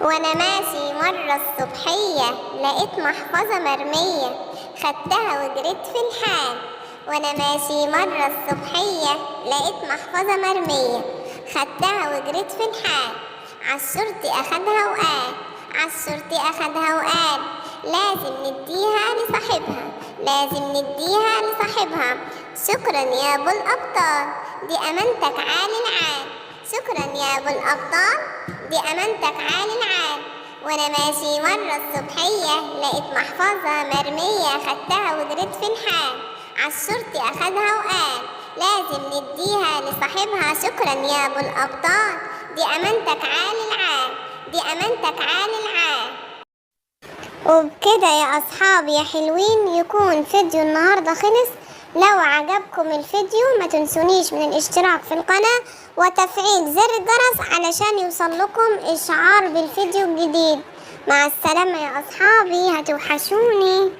وانا ماشي مرة الصبحية لقيت محفظة مرمية، خدتها وجريت في الحال. وانا ماشي مرة الصبحية لقيت محفظة مرمية، خدتها وجريت في الحال. عالشرطي اخدها وقال، عالشرطي اخدها وقال لازم نديها لصاحبها، لازم نديها لصاحبها. شكرا يا ابو الابطال، دي امانتك عالي العال. شكرا يا ابو الابطال، دي امانتك عالي العال. وانا ماشي مرة الصبحية لقيت محفظة مرمية، خدتها وجريت في الحال. عالشرطي اخدها وقال لازم نديها لصاحبها. شكرا يا ابو الابطال، دي امانتك عالي العال، دي امانتك عالي العال. وبكده يا اصحابي يا حلوين يكون فيديو النهاردة خلص. لو عجبكم الفيديو ما تنسونيش من الاشتراك في القناة وتفعيل زر الجرس علشان يوصل لكم اشعار بالفيديو الجديد. مع السلامة يا اصحابي، هتوحشوني.